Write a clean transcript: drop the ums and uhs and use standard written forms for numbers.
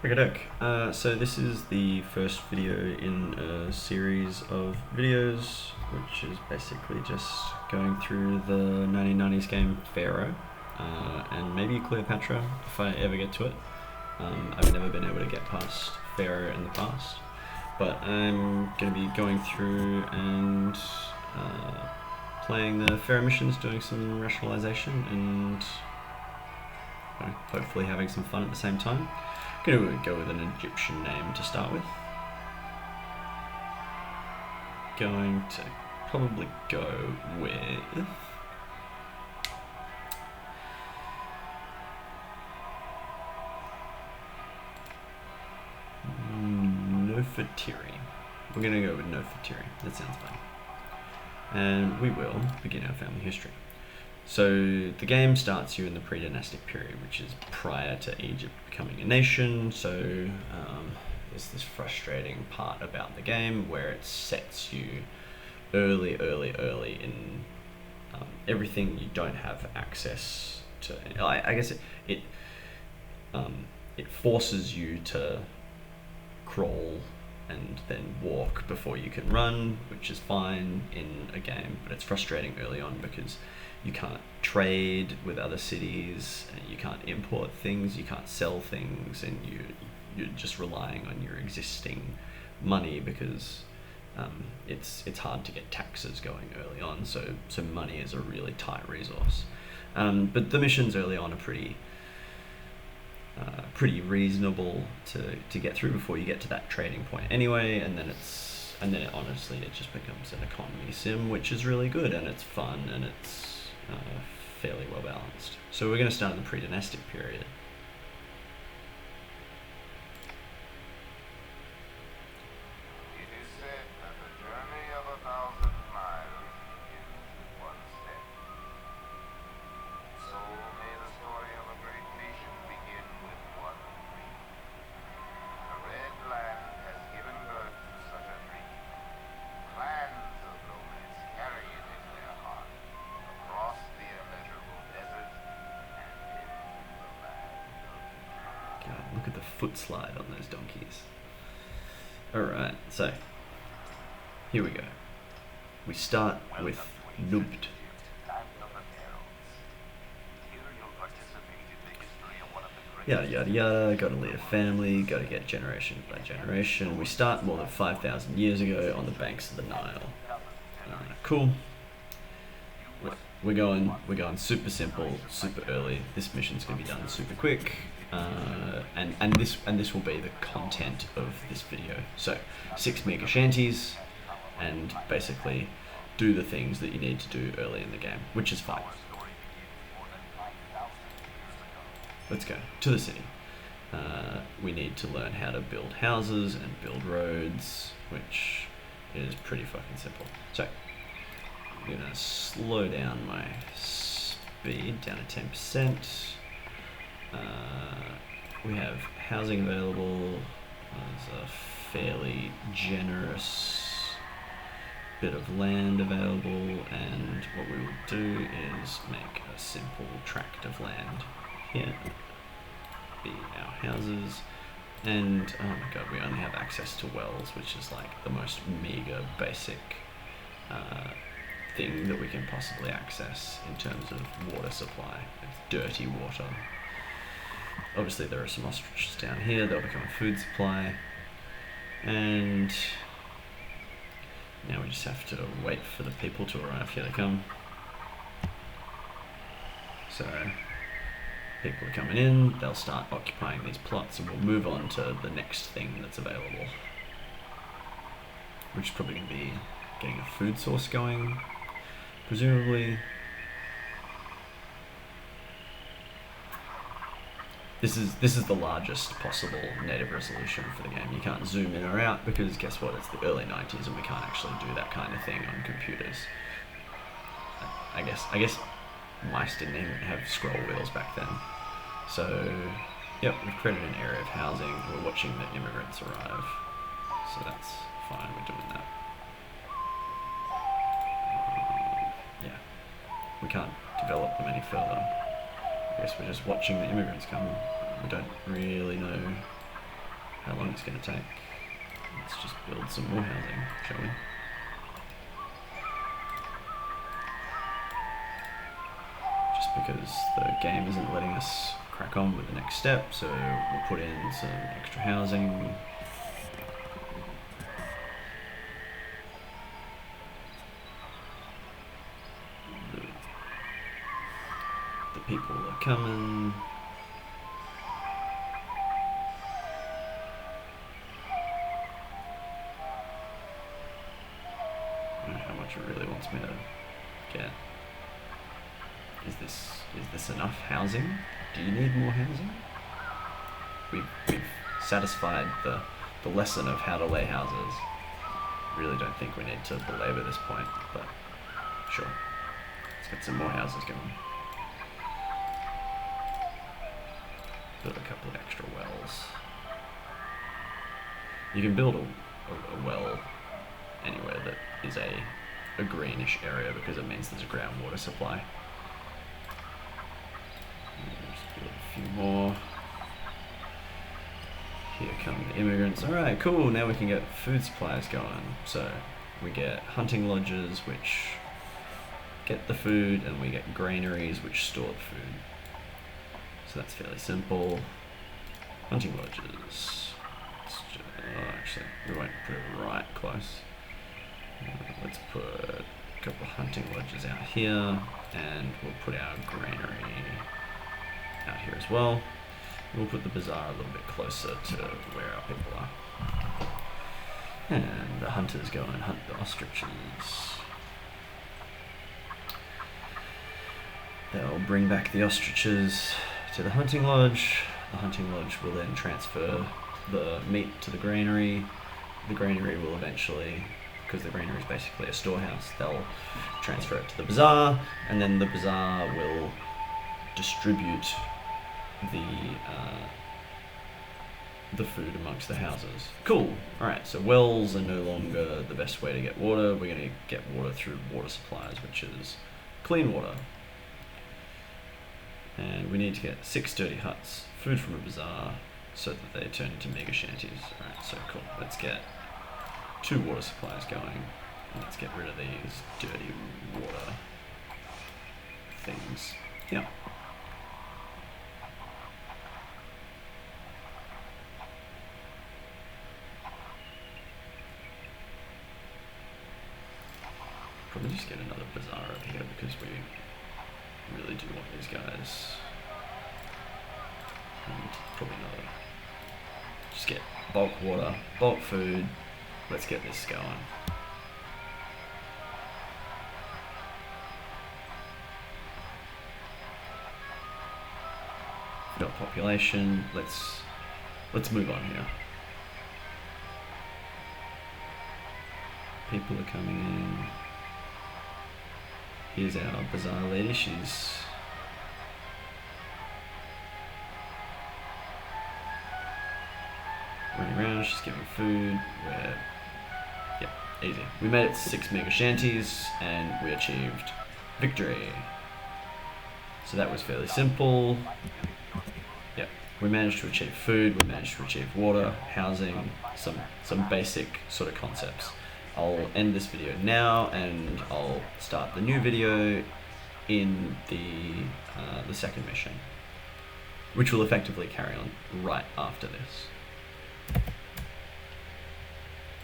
Okey-doke. So this is the first video in a series of videos, which is basically just going through the 1990s game Pharaoh, and maybe Cleopatra if I ever get to it. I've never been able to get past Pharaoh in the past, but I'm going to be going through and playing the Pharaoh missions, doing some rationalization, and hopefully having some fun at the same time. I'm going to go with an Egyptian name to start with. Going to probably go with Nefertiri. We're going to go with Nefertiri. That sounds fun. And we will begin our family history. So the game starts you in the Predynastic period, which is prior to Egypt becoming a nation. So there's this frustrating part about the game where it sets you early in everything you don't have access to. I guess it forces you to crawl and then walk before you can run, which is fine in a game, but it's frustrating early on because you can't trade with other cities, and you can't import things, you can't sell things, and you're just relying on your existing money because it's hard to get taxes going early on, so money is a really tight resource. But the missions early on are pretty reasonable to get through before you get to that trading point anyway, and then honestly it just becomes an economy sim, which is really good, and it's fun, and it's fairly well balanced. So we're going to start in the Predynastic period. It is said that the journey of 1,000 miles begins with one step. So may the story of a great nation begin with one dream. The Red Land has given birth to such a dream. Clans of nomads carry it in their heart, across the immeasurable desert and into the land of God, look at the foot slide on those donkeys. Alright, so here we go. We start with Nubt. land of the Pharaohs. Here you'll participate in the history of one of the Yada greatest yada yada, gotta lead a family, gotta get generation by generation. We start more than 5,000 years ago on the banks of the Nile. Cool. We're going super simple, super early. This mission's gonna be done super quick, and this will be the content of this video. So 6 mega shanties, and basically do the things that you need to do early in the game, which is fine. Let's go to the city. We need to learn how to build houses and build roads, which is pretty fucking simple. So I'm gonna slow down my speed down to 10%. We have housing available. There's a fairly generous bit of land available, and what we will do is make a simple tract of land here be our houses. And oh my god, we only have access to wells, which is like the most meager basic thing that we can possibly access in terms of water supply. It's dirty water. Obviously there are some ostriches down here, they'll become a food supply, and now we just have to wait for the people to arrive. Here they come. So people are coming in, they'll start occupying these plots, and we'll move on to the next thing that's available, which is probably going to be getting a food source going, presumably. This is the largest possible native resolution for the game. You can't zoom in or out because guess what? It's the early 90s and we can't actually do that kind of thing on computers. I guess mice didn't even have scroll wheels back then. So, yep, we've created an area of housing. We're watching the immigrants arrive. So that's fine, we're doing that. Yeah, we can't develop them any further. I guess we're just watching the immigrants come. We don't really know how long it's going to take. Let's just build some more housing, shall we? Just because the game isn't letting us crack on with the next step, so we'll put in some extra housing. The people are coming. I don't know how much it really wants me to get. Is this enough housing? Do you need more housing? We've satisfied the lesson of how to lay houses. Really don't think we need to belabor this point, but sure. Let's get some more houses going. Build a couple of extra wells. You can build a well anywhere that is a greenish area because it means there's a groundwater supply. Just build a few more. Here come the immigrants. Alright, cool, now we can get food supplies going. So we get hunting lodges which get the food, and we get granaries which store the food. So that's fairly simple. Hunting lodges. Actually, we won't put it right close. Let's put a couple of hunting lodges out here, and we'll put our granary out here as well. We'll put the bazaar a little bit closer to where our people are. And the hunters go and hunt the ostriches. They'll bring back the ostriches to the hunting lodge. The hunting lodge will then transfer the meat to the granary. The granary will eventually, because the granary is basically a storehouse, they'll transfer it to the bazaar, and then the bazaar will distribute the food amongst the houses. Cool. Alright, so wells are no longer the best way to get water. We're going to get water through water supplies, which is clean water. And we need to get 6 dirty huts, food from a bazaar, so that they turn into mega shanties. Alright, so cool. Let's get 2 water supplies going. And let's get rid of these dirty water things. Yeah. Probably just get another bazaar over here because we really do want these guys. And probably another. Just get bulk water, bulk food. Let's get this going. We've got population. Let's move on here. People are coming in. Here's our bazaar lady. She's running around. She's giving food. Yep, easy. We made it to 6 mega shanties, and we achieved victory. So that was fairly simple. Yep, we managed to achieve food. We managed to achieve water, housing, some basic sort of concepts. I'll end this video now, and I'll start the new video in the second mission, which will effectively carry on right after this.